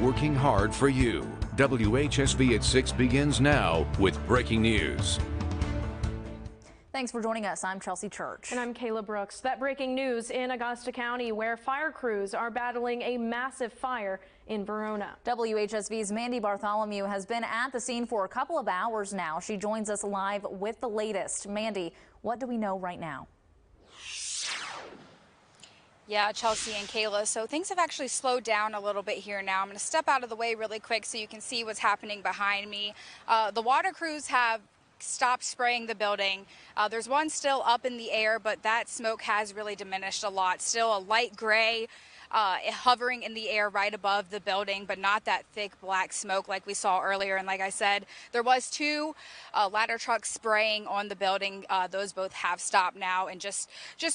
working hard for you. WHSV at 6 begins now with breaking news. Thanks for joining us. I'm Chelsea Church. And I'm Kayla Brooks. That breaking news in Augusta County, where fire crews are battling a massive fire in Verona. WHSV's Mandy Bartholomew has been at the scene for a couple of hours now. She joins us live with the latest. Mandy, what do we know right now? Yeah, Chelsea and Kayla. So things have actually slowed down a little bit here now. I'm going to step out of the way really quick so you can see what's happening behind me. The water crews have stopped spraying the building. There's one still up in the air, but that smoke has really diminished a lot. Still a light gray hovering in the air right above the building, but not that thick black smoke like we saw earlier. And like I said, there was two ladder trucks spraying on the building. Those both have stopped now. And just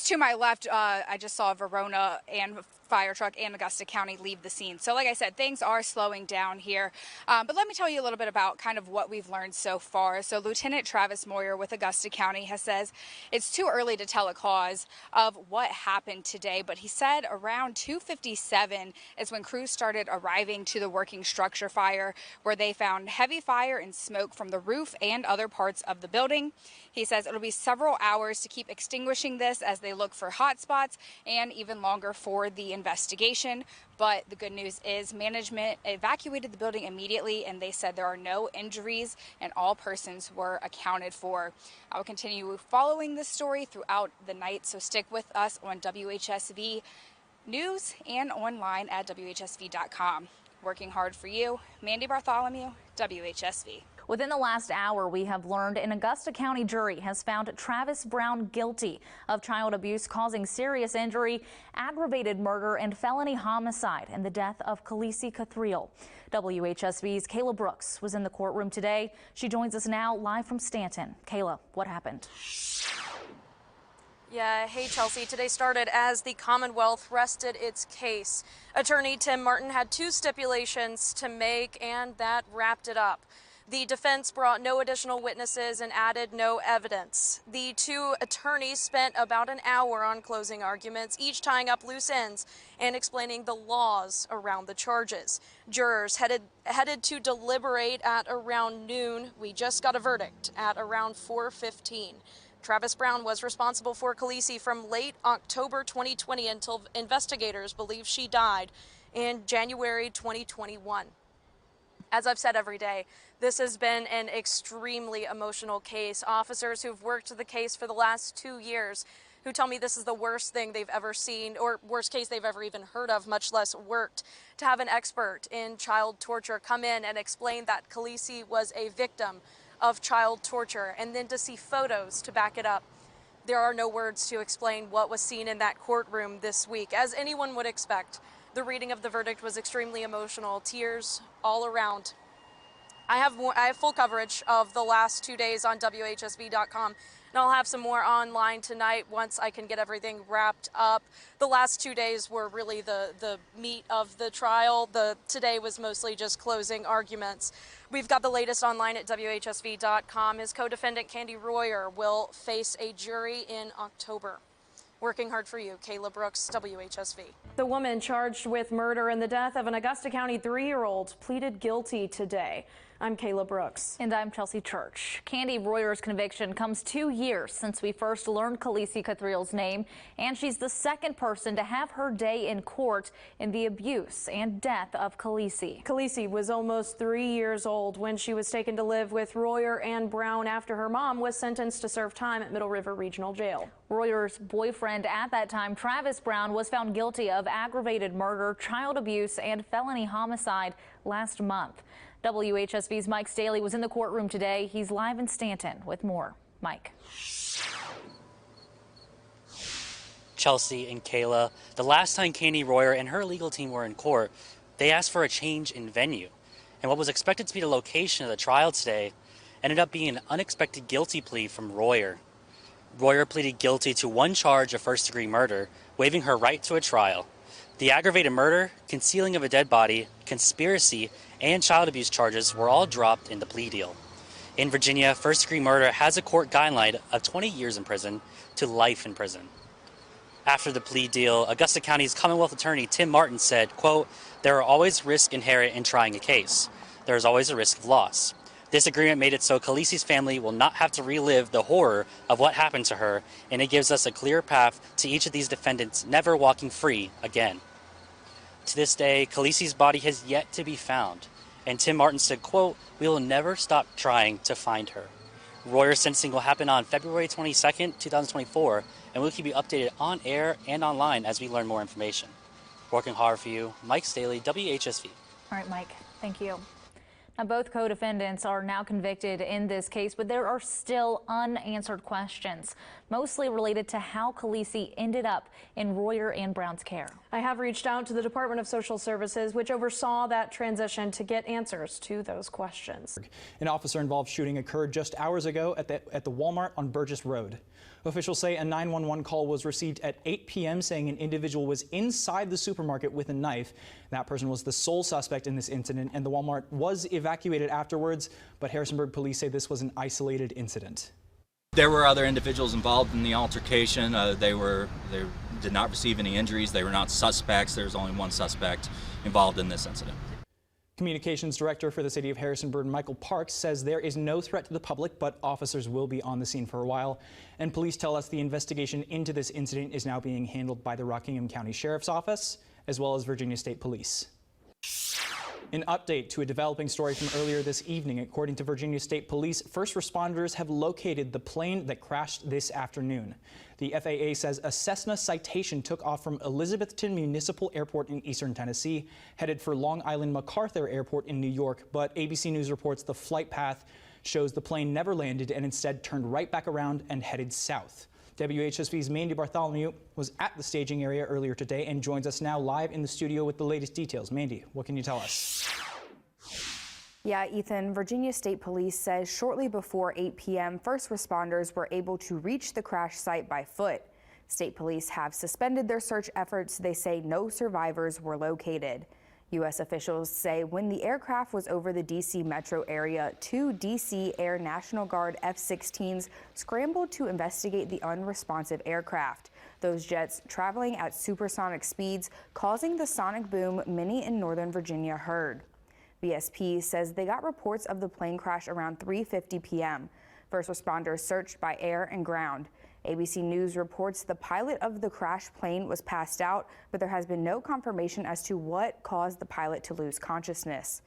to my left, I just saw Verona and fire truck and Augusta County leave the scene. So like I said, things are slowing down here. But let me tell you a little bit about kind of what we've learned so far. So Lieutenant Travis Moyer with Augusta County says it's too early to tell a cause of what happened today, but he said around 2:57 is when crews started arriving to the working structure fire, where they found heavy fire and smoke from the roof and other parts of the building. He says it'll be several hours to keep extinguishing this as they look for hot spots, and even longer for the investigation. But the good news is management evacuated the building immediately, and they said there are no injuries and all persons were accounted for. I will continue following this story throughout the night, so stick with us on WHSV News and online at WHSV.com. Working hard for you, Mandy Bartholomew, WHSV. Within the last hour, we have learned an Augusta County jury has found Travis Brown guilty of child abuse causing serious injury, aggravated murder, and felony homicide in the death of Khaleesi Cathriel. WHSV's Kayla Brooks was in the courtroom today. She joins us now live from Stanton. Kayla, what happened? Yeah, hey Chelsea, today started as the Commonwealth rested its case. Attorney Tim Martin had two stipulations to make, and that wrapped it up. The defense brought no additional witnesses and added no evidence. The two attorneys spent about an hour on closing arguments, each tying up loose ends and explaining the laws around the charges. Jurors headed to deliberate at around noon. We just got a verdict at around 4:15. Travis Brown was responsible for Khaleesi from late October 2020 until investigators believe she died in January 2021. As I've said every day, this has been an extremely emotional case. Officers who've worked the case for the last 2 years who tell me this is the worst thing they've ever seen, or worst case they've ever even heard of, much less worked. To have an expert in child torture come in and explain that Khaleesi was a victim of child torture, and then to see photos to back it up. There are no words to explain what was seen in that courtroom this week. As anyone would expect, the reading of the verdict was extremely emotional, tears all around. I have full coverage of the last 2 days on WHSV.com, and I'll have some more online tonight once I can get everything wrapped up. The last 2 days were really the meat of the trial. Today was mostly just closing arguments. We've got the latest online at WHSV.com. His co-defendant, Candy Royer, will face a jury in October. Working hard for you, Kayla Brooks, WHSV. The woman charged with murder in the death of an Augusta County 3-year-old pleaded guilty today. I'm Kayla Brooks. And I'm Chelsea Church. Candy Royer's conviction comes 2 years since we first learned Khaleesi Cathriel's name, and she's the second person to have her day in court in the abuse and death of Khaleesi. Khaleesi was almost 3 years old when she was taken to live with Royer and Brown after her mom was sentenced to serve time at Middle River Regional Jail. Royer's boyfriend at that time, Travis Brown, was found guilty of aggravated murder, child abuse, and felony homicide last month. WHSV's Mike Staley was in the courtroom today. He's live in Stanton with more. Mike. Chelsea and Kayla, the last time Candy Royer and her legal team were in court, they asked for a change in venue. And what was expected to be the location of the trial today ended up being an unexpected guilty plea from Royer. Royer pleaded guilty to one charge of first-degree murder, waiving her right to a trial. The aggravated murder, concealing of a dead body, conspiracy, and child abuse charges were all dropped in the plea deal. In Virginia, first-degree murder has a court guideline of 20 years in prison to life in prison. After the plea deal, Augusta County's Commonwealth Attorney Tim Martin said, quote, "There are always risks inherent in trying a case. There is always a risk of loss. This agreement made it so Khaleesi's family will not have to relive the horror of what happened to her, and it gives us a clear path to each of these defendants never walking free again." To this day, Khaleesi's body has yet to be found, and Tim Martin said, quote, "We will never stop trying to find her." Royer's sentencing will happen on February 22nd, 2024, and we'll keep you updated on air and online as we learn more information. Working hard for you, Mike Staley, WHSV. All right, Mike, thank you. Now, both co-defendants are now convicted in this case, but there are still unanswered questions, mostly related to how Khaleesi ended up in Royer and Brown's care. I have reached out to the Department of Social Services, which oversaw that transition, to get answers to those questions. An officer-involved shooting occurred just hours ago at the Walmart on Burgess Road. Officials say a 911 call was received at 8 p.m. saying an individual was inside the supermarket with a knife. That person was the sole suspect in this incident, and the Walmart was evacuated afterwards, but Harrisonburg police say this was an isolated incident. There were other individuals involved in the altercation. They did not receive any injuries. They were not suspects. There was only one suspect involved in this incident. Communications Director for the City of Harrisonburg, Michael Parks, says there is no threat to the public, but officers will be on the scene for a while. And police tell us the investigation into this incident is now being handled by the Rockingham County Sheriff's Office, as well as Virginia State Police. An update to a developing story from earlier this evening. According to Virginia State Police, first responders have located the plane that crashed this afternoon. The FAA says a Cessna Citation took off from Elizabethton Municipal Airport in eastern Tennessee, headed for Long Island MacArthur Airport in New York, but ABC News reports the flight path shows the plane never landed and instead turned right back around and headed south. WHSV's Mandy Bartholomew was at the staging area earlier today and joins us now live in the studio with the latest details. Mandy, what can you tell us? Yeah, Ethan, Virginia State Police says shortly before 8 p.m., first responders were able to reach the crash site by foot. State police have suspended their search efforts. They say no survivors were located. U.S. officials say when the aircraft was over the D.C. metro area, 2 D.C. Air National Guard F-16s scrambled to investigate the unresponsive aircraft. Those jets traveling at supersonic speeds, causing the sonic boom many in Northern Virginia heard. VSP says they got reports of the plane crash around 3:50 p.m. First responders searched by air and ground. ABC News reports the pilot of the crashed plane was passed out, but there has been no confirmation as to what caused the pilot to lose consciousness.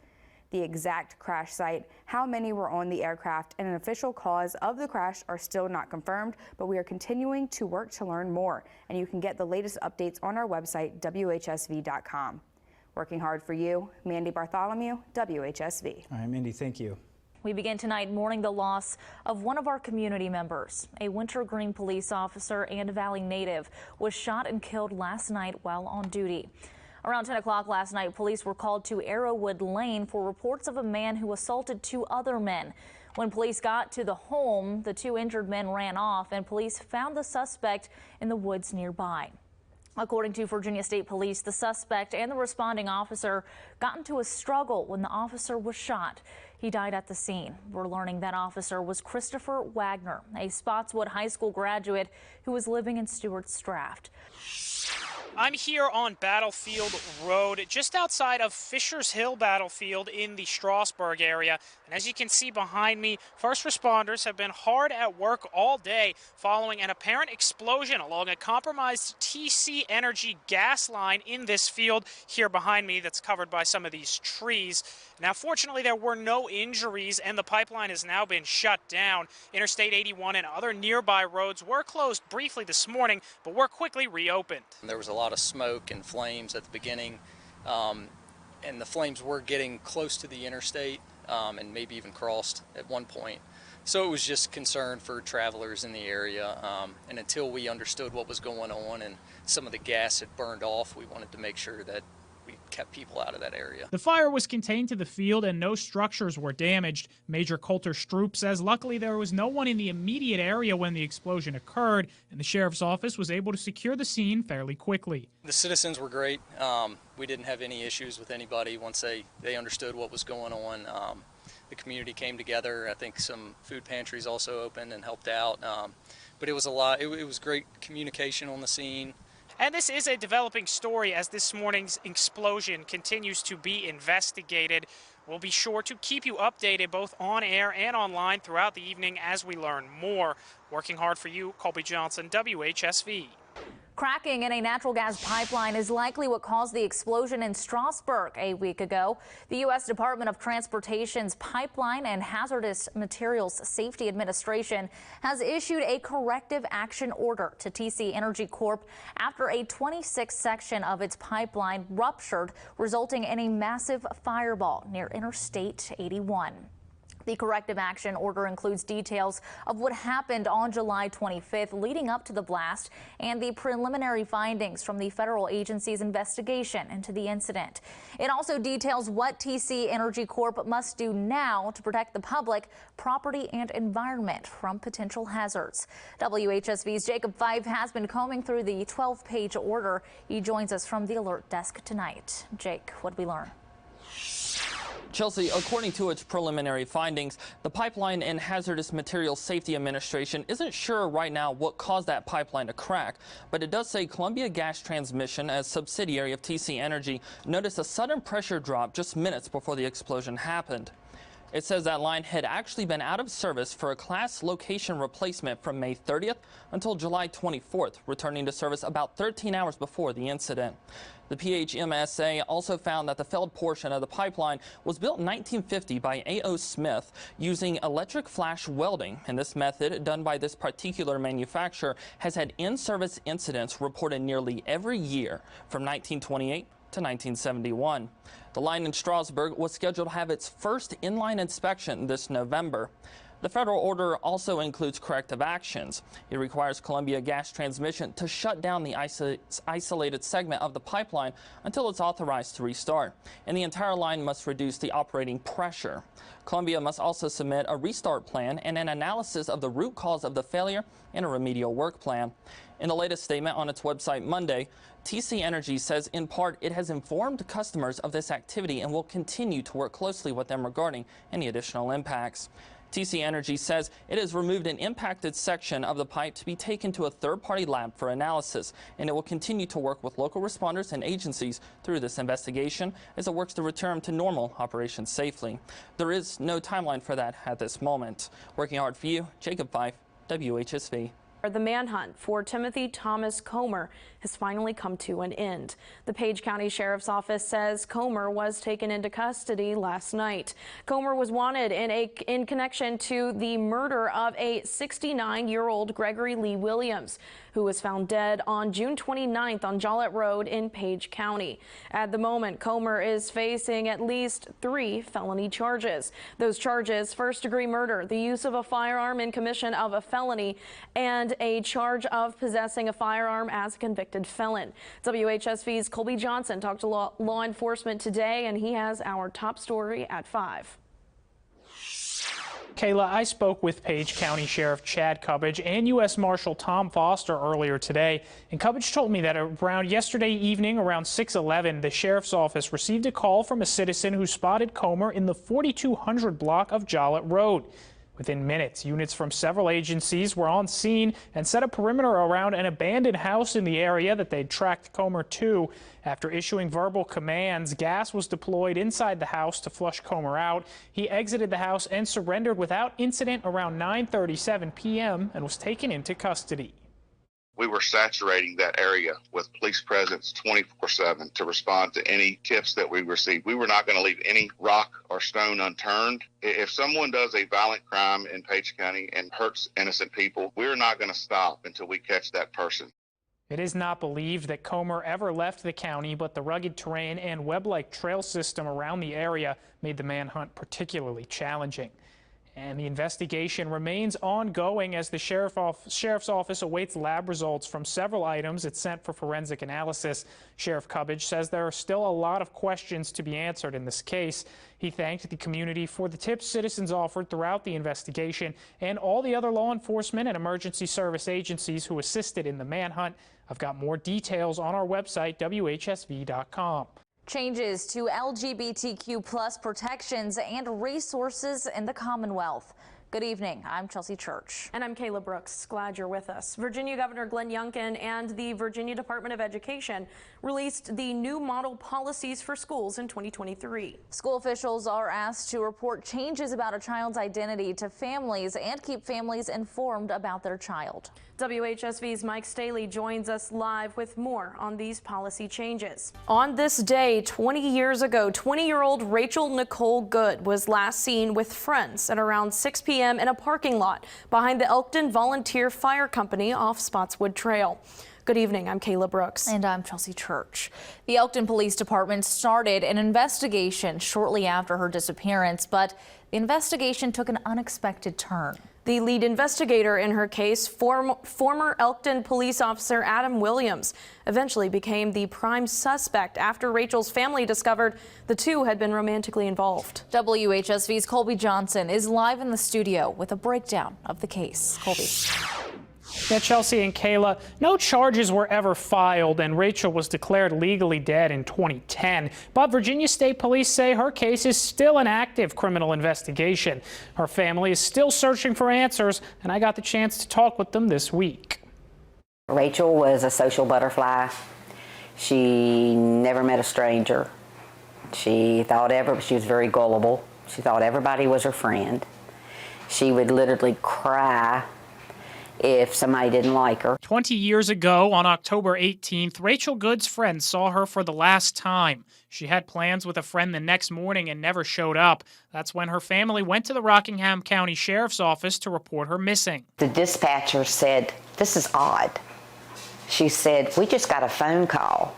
The exact crash site, how many were on the aircraft, and an official cause of the crash are still not confirmed, but we are continuing to work to learn more, and you can get the latest updates on our website, WHSV.com. Working hard for you, Mandy Bartholomew, WHSV. All right, Mandy, thank you. We begin tonight mourning the loss of one of our community members. A Wintergreen police officer and Valley native was shot and killed last night while on duty. Around 10 o'clock last night, police were called to Arrowwood Lane for reports of a man who assaulted 2 other men. When police got to the home, the 2 injured men ran off and police found the suspect in the woods nearby. According to Virginia State Police, the suspect and the responding officer got into a struggle when the officer was shot. He died at the scene. We're learning that officer was Christopher Wagner, a Spotswood High School graduate who was living in Stewart's Draft. I'm here on Battlefield Road, just outside of Fisher's Hill Battlefield in the Strasburg area. And as you can see behind me, first responders have been hard at work all day following an apparent explosion along a compromised TC Energy gas line in this field here behind me that's covered by some of these trees. Now, fortunately, there were no injuries and the pipeline has now been shut down. Interstate 81 and other nearby roads were closed briefly this morning, but were quickly reopened. There was a lot of smoke and flames at the beginning, and the flames were getting close to the interstate and maybe even crossed at one point. So it was just concern for travelers in the area, and until we understood what was going on and some of the gas had burned off, we wanted to make sure that we kept people out of that area. The fire was contained to the field and no structures were damaged. Major Coulter Stroop says luckily there was no one in the immediate area when the explosion occurred, and the sheriff's office was able to secure the scene fairly quickly. The citizens were great. We didn't have any issues with anybody once they understood what was going on. The community came together. I think some food pantries also opened and helped out. But it was a lot. It was great communication on the scene. And this is a developing story as this morning's explosion continues to be investigated. We'll be sure to keep you updated both on air and online throughout the evening as we learn more. Working hard for you, Colby Johnson, WHSV. Cracking in a natural gas pipeline is likely what caused the explosion in Strasburg a week ago. The U.S. Department of Transportation's Pipeline and Hazardous Materials Safety Administration has issued a corrective action order to TC Energy Corp after a 26 section of its pipeline ruptured, resulting in a massive fireball near Interstate 81. The corrective action order includes details of what happened on July 25th leading up to the blast and the preliminary findings from the federal agency's investigation into the incident. It also details what TC Energy Corp must do now to protect the public, property, and environment from potential hazards. WHSV's Jacob Fife has been combing through the 12-page order. He joins us from the alert desk tonight. Jake, what did we learn? Chelsea, according to its preliminary findings, the Pipeline and Hazardous Materials Safety Administration isn't sure right now what caused that pipeline to crack, but it does say Columbia Gas Transmission, as subsidiary of TC Energy, noticed a sudden pressure drop just minutes before the explosion happened. It says that line had actually been out of service for a class location replacement from May 30th until July 24th, returning to service about 13 hours before the incident. The PHMSA also found that the failed portion of the pipeline was built in 1950 by A.O. Smith using electric flash welding, and this method, done by this particular manufacturer, has had in-service incidents reported nearly every year from 1928 to 1971. The line in Strasburg was scheduled to have its first in-line inspection this November. The federal order also includes corrective actions. It requires Columbia Gas Transmission to shut down the isolated segment of the pipeline until it's authorized to restart, and the entire line must reduce the operating pressure. Columbia must also submit a restart plan and an analysis of the root cause of the failure and a remedial work plan. In the latest statement on its website Monday, TC Energy says in part it has informed customers of this activity and will continue to work closely with them regarding any additional impacts. TC Energy says it has removed an impacted section of the pipe to be taken to a third-party lab for analysis, and it will continue to work with local responders and agencies through this investigation as it works to return to normal operations safely. There is no timeline for that at this moment. Working hard for you, Jacob Fife, WHSV. The manhunt for Timothy Thomas Comer has finally come to an end. The Page County Sheriff's Office says Comer was taken into custody last night. Comer was wanted in connection to the murder of a 69-year-old Gregory Lee Williams, who was found dead on June 29th on Joliet Road in Page County. At the moment, Comer is facing at least 3 felony charges. Those charges: first-degree murder, the use of a firearm in commission of a felony, and a charge of possessing a firearm as a convicted felon. WHSV's Colby Johnson talked to law enforcement today, and he has our top story at 5. Kayla, I spoke with Page County Sheriff Chad Cubbage and U.S. Marshal Tom Foster earlier today, and Cubbage told me that around yesterday evening, around 6:11, the sheriff's office received a call from a citizen who spotted Comer in the 4200 block of Joliet Road. Within minutes, units from several agencies were on scene and set a perimeter around an abandoned house in the area that they'd tracked Comer to. After issuing verbal commands, gas was deployed inside the house to flush Comer out. He exited the house and surrendered without incident around 9:37 p.m. and was taken into custody. We were saturating that area with police presence 24/7 to respond to any tips that we received. We were not going to leave any rock or stone unturned. If someone does a violent crime in Page County and hurts innocent people, we're not going to stop until we catch that person. It is not believed that Comer ever left the county, but the rugged terrain and web-like trail system around the area made the manhunt particularly challenging. And the investigation remains ongoing as the Sheriff's Office awaits lab results from several items it sent for forensic analysis. Sheriff Cubbage says there are still a lot of questions to be answered in this case. He thanked the community for the tips citizens offered throughout the investigation and all the other law enforcement and emergency service agencies who assisted in the manhunt. I've got more details on our website, WHSV.com. Changes to LGBTQ+ protections and resources in the Commonwealth. Good evening. I'm Chelsea Church. And I'm Kayla Brooks. Glad you're with us. Virginia Governor Glenn Youngkin and the Virginia Department of Education released the new model policies for schools in 2023. School officials are asked to report changes about a child's identity to families and keep families informed about their child. WHSV's Mike Staley joins us live with more on these policy changes. On this day 20 years ago, 20-year-old Rachel Nicole Good was last seen with friends at around 6 p.m. in a parking lot behind the Elkton Volunteer Fire Company off Spotswood Trail. Good evening, I'm Kayla Brooks. And I'm Chelsea Church. The Elkton Police Department started an investigation shortly after her disappearance, but the investigation took an unexpected turn. The lead investigator in her case, former Elkton police officer Adam Williams, eventually became the prime suspect after Rachel's family discovered the two had been romantically involved. WHSV's Colby Johnson is live in the studio with a breakdown of the case. Colby. Yeah, Chelsea and Kayla, no charges were ever filed, and Rachel was declared legally dead in 2010. But Virginia State Police say her case is still an active criminal investigation. Her family is still searching for answers, and I got the chance to talk with them this week. Rachel was a social butterfly. She never met a stranger. She was very gullible. She thought everybody was her friend. She would literally cry if somebody didn't like her. 20 years ago, on October 18th, Rachel Good's friends saw her for the last time. She had plans with a friend the next morning and never showed up. That's when her family went to the Rockingham County Sheriff's Office to report her missing. The dispatcher said, "This is odd." She said, "We just got a phone call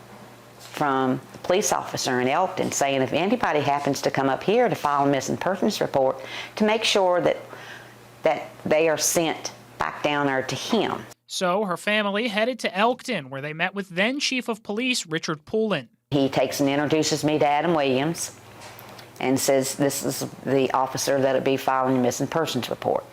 from the police officer in Elkton saying if anybody happens to come up here to file a missing persons report, to make sure that they are sent back down there to him." So her family headed to Elkton, where they met with then Chief of Police Richard Poulin. He takes and introduces me to Adam Williams and says, "This is the officer that'll be filing a missing persons report."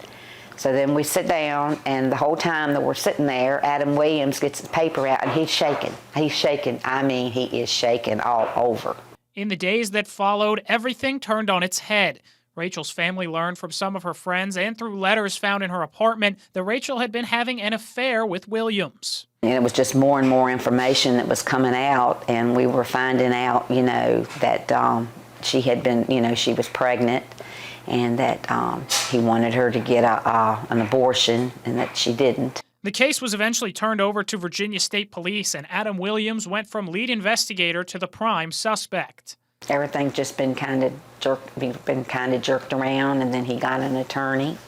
So then we sit down, and the whole time that we're sitting there, Adam Williams gets the paper out, and he's shaking. He's shaking. I mean, he is shaking all over. In the days that followed, everything turned on its head. Rachel's family learned from some of her friends and through letters found in her apartment that Rachel had been having an affair with Williams. And it was just more and more information that was coming out, and we were finding out, that she had been, she was pregnant, and that he wanted her to get an abortion, and that she didn't. The case was eventually turned over to Virginia State Police, and Adam Williams went from lead investigator to the prime suspect. Everything's just been kind of jerked around, and then he got an attorney,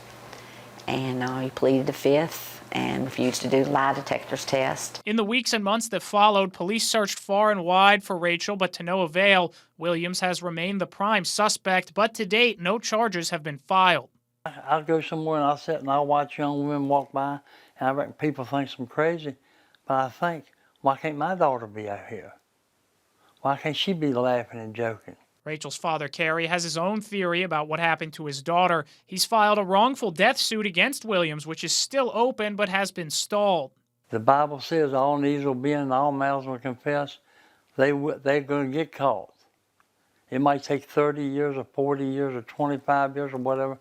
and he pleaded the fifth and refused to do the lie detector's test. In the weeks and months that followed, police searched far and wide for Rachel, but to no avail. Williams has remained the prime suspect, but to date, no charges have been filed. I'll go somewhere and I'll sit and I'll watch young women walk by, and I reckon people think I'm crazy, but I think, why can't my daughter be out here? Why can't she be laughing and joking? Rachel's father, Kerry, has his own theory about what happened to his daughter. He's filed a wrongful death suit against Williams, which is still open but has been stalled. The Bible says all knees will bend and all mouths will confess. They're going to get caught. It might take 30 years or 40 years or 25 years or whatever,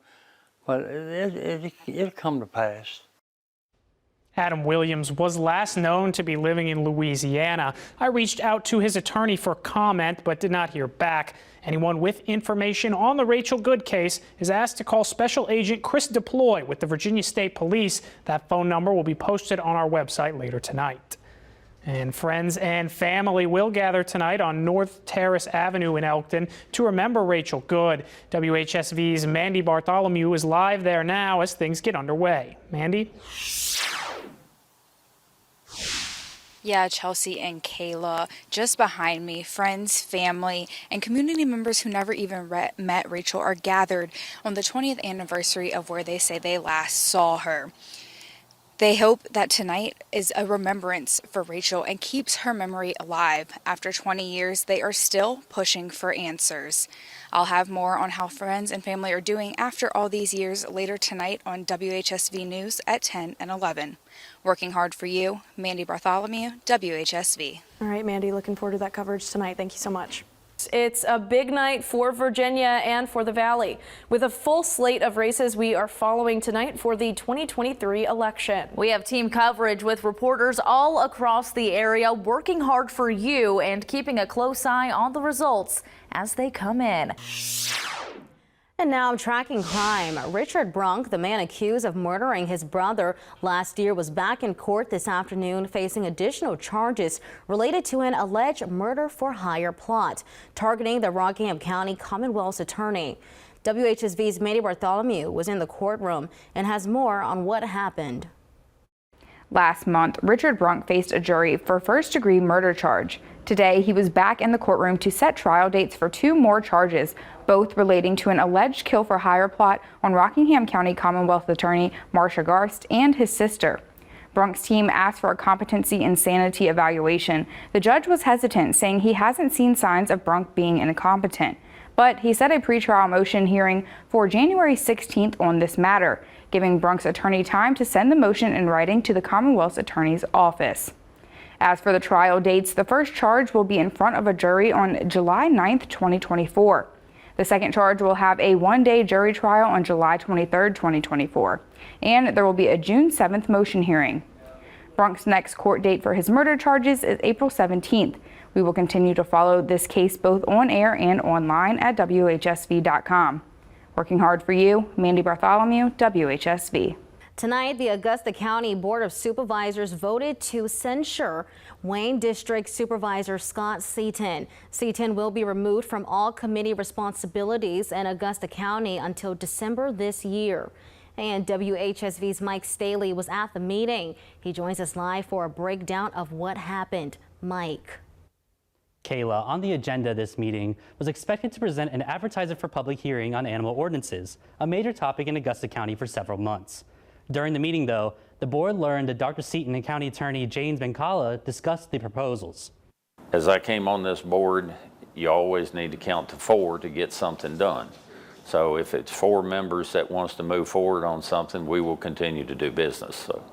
but it'll come to pass. Adam Williams was last known to be living in Louisiana. I reached out to his attorney for comment, but did not hear back. Anyone with information on the Rachel Good case is asked to call Special Agent Chris Deploy with the Virginia State Police. That phone number will be posted on our website later tonight. And friends and family will gather tonight on North Terrace Avenue in Elkton to remember Rachel Good. WHSV's Mandy Bartholomew is live there now as things get underway. Mandy? Yeah, Chelsea and Kayla, just behind me, friends, family, and community members who never even met Rachel are gathered on the 20th anniversary of where they say they last saw her. They hope that tonight is a remembrance for Rachel and keeps her memory alive. After 20 years, they are still pushing for answers. I'll have more on how friends and family are doing after all these years later tonight on WHSV News at 10 and 11. Working hard for you, Mandy Bartholomew, WHSV. All right, Mandy, looking forward to that coverage tonight. Thank you so much. tonight. It's a big night for Virginia and for the Valley. With a full slate of races we are following tonight for the 2023 election. We have team coverage with reporters all across the area working hard for you and keeping a close eye on the results as they come in. And now tracking crime. Richard Brunk, the man accused of murdering his brother last year, was back in court this afternoon facing additional charges related to an alleged murder for hire plot targeting the Rockingham County Commonwealth's attorney. WHSV's Mandy Bartholomew was in the courtroom and has more on what happened. Last month, Richard Brunk faced a jury for first-degree murder charge. Today, he was back in the courtroom to set trial dates for 2 more charges, both relating to an alleged kill-for-hire plot on Rockingham County Commonwealth Attorney Marsha Garst and his sister. Brunk's team asked for a competency and sanity evaluation. The judge was hesitant, saying he hasn't seen signs of Brunk being incompetent. But he set a pretrial motion hearing for January 16th on this matter, giving Brunk's attorney time to send the motion in writing to the Commonwealth's attorney's office. As for the trial dates, the first charge will be in front of a jury on July 9th, 2024. The second charge will have a 1-day jury trial on July 23rd, 2024. And there will be a June 7th motion hearing. Brunk's next court date for his murder charges is April 17th. We will continue to follow this case both on air and online at WHSV.com. Working hard for you, Mandy Bartholomew, WHSV. Tonight, the Augusta County Board of Supervisors voted to censure Wayne District Supervisor Scott Seaton. Seaton will be removed from all committee responsibilities in Augusta County until December this year. And WHSV's Mike Staley was at the meeting. He joins us live for a breakdown of what happened. Mike. Kayla, on the agenda this meeting was expected to present an advertisement for public hearing on animal ordinances, a major topic in Augusta County for several months. During the meeting, though, the board learned that Dr. Seaton and County Attorney James Bencala discussed the proposals. As I came on this board, you always need to count to 4 to get something done. So if it's 4 members that wants to move forward on something, we will continue to do business. So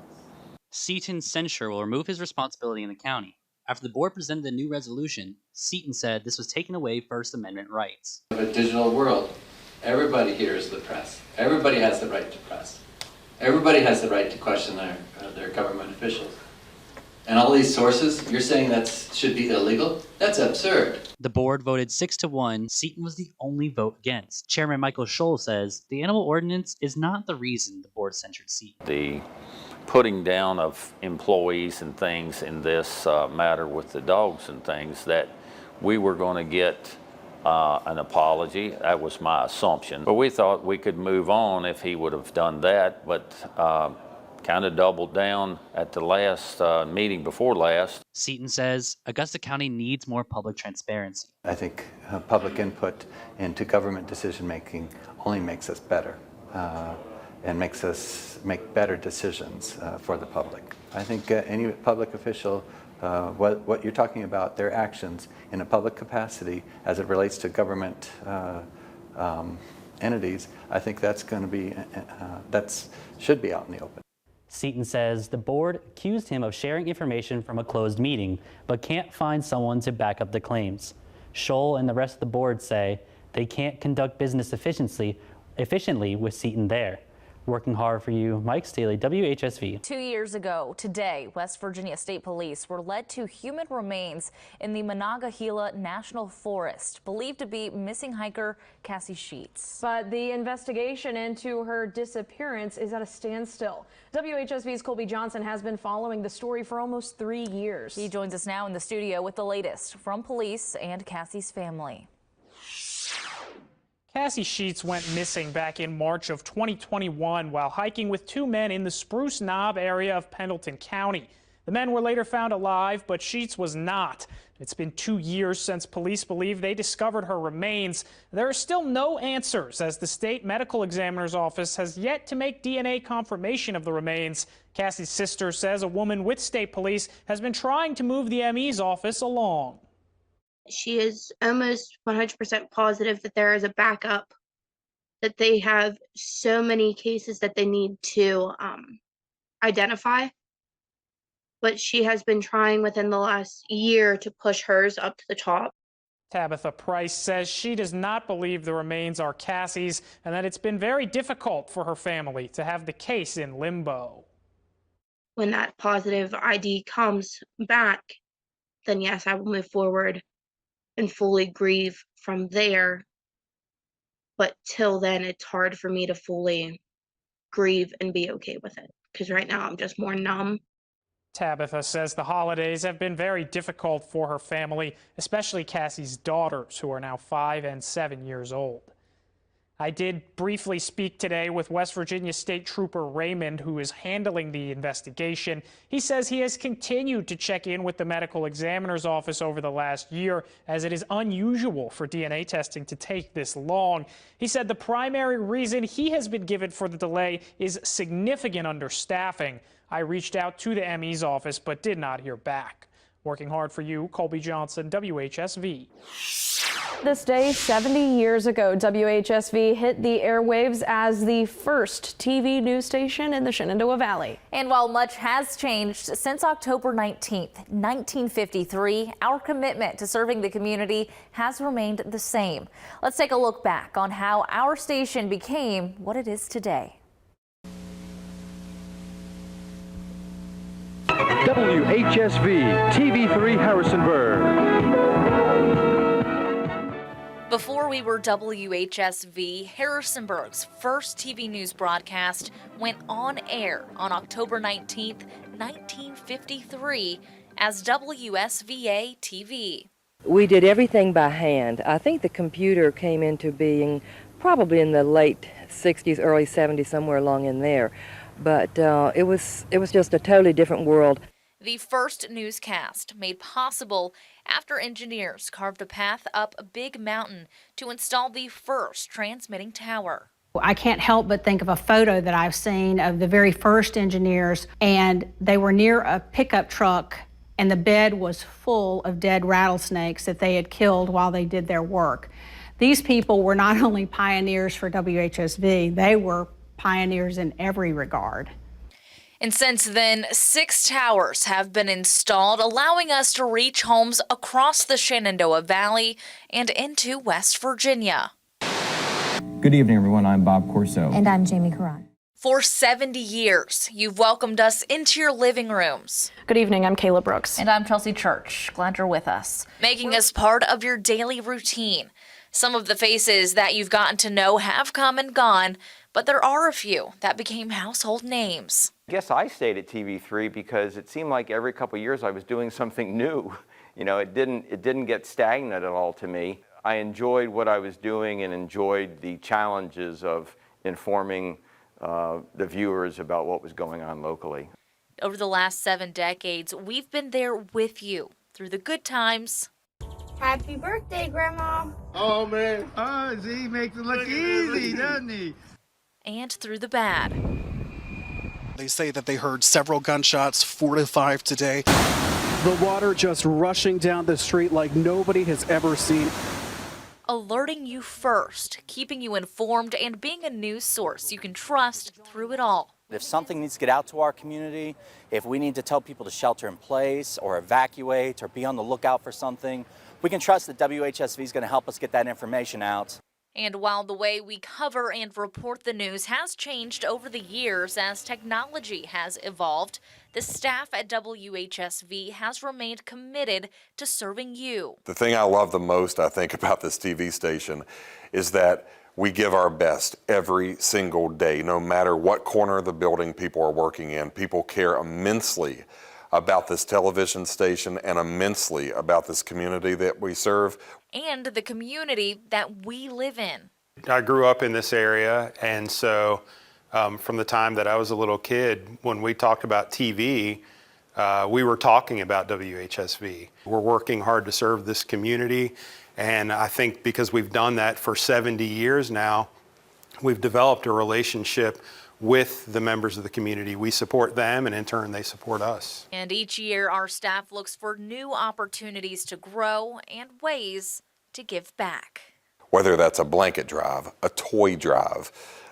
Seaton's censure will remove his responsibility in the county. After the board presented a new resolution, Seaton said this was taking away First Amendment rights. In a digital world, everybody here is the press. Everybody has the right to press. Everybody has the right to question their government officials. And all these sources, you're saying that should be illegal? That's absurd. The board voted 6-1. Seaton was the only vote against. Chairman Michael Scholl says the animal ordinance is not the reason the board censured Seaton. the putting down of employees and things in this matter with the dogs and things, that we were going to get an apology. That was my assumption. But we thought we could move on if he would have done that, but kind of doubled down at the last meeting before last. Seaton says Augusta County needs more public transparency. I think public input into government decision making only makes us better and makes us make better decisions for the public. I think any public official, what you're talking about, their actions in a public capacity as it relates to government entities, I think that's going to be, should be out in the open. Seaton says the board accused him of sharing information from a closed meeting, but can't find someone to back up the claims. Scholl and the rest of the board say they can't conduct business efficiently with Seaton there. Working hard for you, Mike Staley, WHSV. 2 years ago today, West Virginia State Police were led to human remains in the Monongahela National Forest, believed to be missing hiker Cassie Sheets. But the investigation into her disappearance is at a standstill. WHSV's Colby Johnson has been following the story for almost 3 years. He joins us now in the studio with the latest from police and Cassie's family. Cassie Sheets went missing back in March of 2021 while hiking with 2 men in the Spruce Knob area of Pendleton County. The men were later found alive, but Sheets was not. It's been 2 years since police believe they discovered her remains. There are still no answers, as the state medical examiner's office has yet to make DNA confirmation of the remains. Cassie's sister says a woman with state police has been trying to move the ME's office along. She is almost 100% positive that there is a backup, that they have so many cases that they need to identify. But she has been trying within the last year to push hers up to the top. Tabitha Price says she does not believe the remains are Cassie's and that it's been very difficult for her family to have the case in limbo. When that positive ID comes back, then yes, I will move forward and fully grieve from there. But till then, it's hard for me to fully grieve and be okay with it, because right now I'm just more numb. Tabitha says the holidays have been very difficult for her family, especially Cassie's daughters, who are now 5 and 7 years old. I did briefly speak today with West Virginia State Trooper Raymond, who is handling the investigation. He says he has continued to check in with the medical examiner's office over the last year, as it is unusual for DNA testing to take this long. He said the primary reason he has been given for the delay is significant understaffing. I reached out to the ME's office but did not hear back. Working hard for you, Colby Johnson, WHSV. This day 70 years ago, WHSV hit the airwaves as the first TV news station in the Shenandoah Valley. And while much has changed since October 19th, 1953, our commitment to serving the community has remained the same. Let's take a look back on how our station became what it is today. WHSV TV3 Harrisonburg. Before we were WHSV, Harrisonburg's first TV news broadcast went on air on October 19th, 1953 as WSVA TV. We did everything by hand. I think the computer came into being probably in the late 60s, early 70s, somewhere along in there. But it was just a totally different world. The first newscast made possible after engineers carved a path up a big mountain to install the first transmitting tower. I can't help but think of a photo that I've seen of the very first engineers, and they were near a pickup truck, and the bed was full of dead rattlesnakes that they had killed while they did their work. These people were not only pioneers for WHSV, they were pioneers in every regard. And since then, 6 towers have been installed, allowing us to reach homes across the Shenandoah Valley and into West Virginia. Good evening, everyone. I'm Bob Corso. And I'm Jamie Karan. For 70 years, you've welcomed us into your living rooms. Good evening, I'm Kayla Brooks. And I'm Chelsea Church. Glad you're with us. Making us part of your daily routine. Some of the faces that you've gotten to know have come and gone, but there are a few that became household names. I guess I stayed at TV3 because it seemed like every couple of years I was doing something new. You know, it didn't get stagnant at all to me. I enjoyed what I was doing and enjoyed the challenges of informing the viewers about what was going on locally. Over the last 7 decades, we've been there with you through the good times. Happy birthday, Grandma. Oh, man. Oh, he makes it look easy, doesn't he? And through the bad. They say that they heard several gunshots, 4 to 5 today. The water just rushing down the street like nobody has ever seen. Alerting you first, keeping you informed, and being a news source you can trust through it all. If something needs to get out to our community, if we need to tell people to shelter in place or evacuate or be on the lookout for something, we can trust that WHSV is going to help us get that information out. And while the way we cover and report the news has changed over the years as technology has evolved, the staff at WHSV has remained committed to serving you. The thing I love the most, I think, about this TV station is that we give our best every single day, no matter what corner of the building people are working in. People care immensely about this television station and immensely about this community that we serve. And the community that we live in. I grew up in this area, and so from the time that I was a little kid, when we talked about TV, we were talking about WHSV. We're working hard to serve this community, and I think because we've done that for 70 years now, we've developed a relationship with the members of the community. We support them, and in turn, they support us. And each year, our staff looks for new opportunities to grow and ways to give back. Whether that's a blanket drive, a toy drive,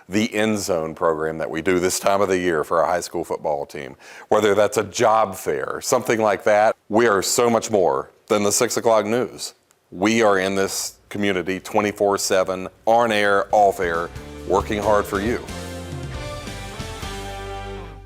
the end zone program that we do this time of the year for our high school football team, whether that's a job fair, something like that, we are so much more than the 6 o'clock news. We are in this community 24/7, on air, off air, working hard for you.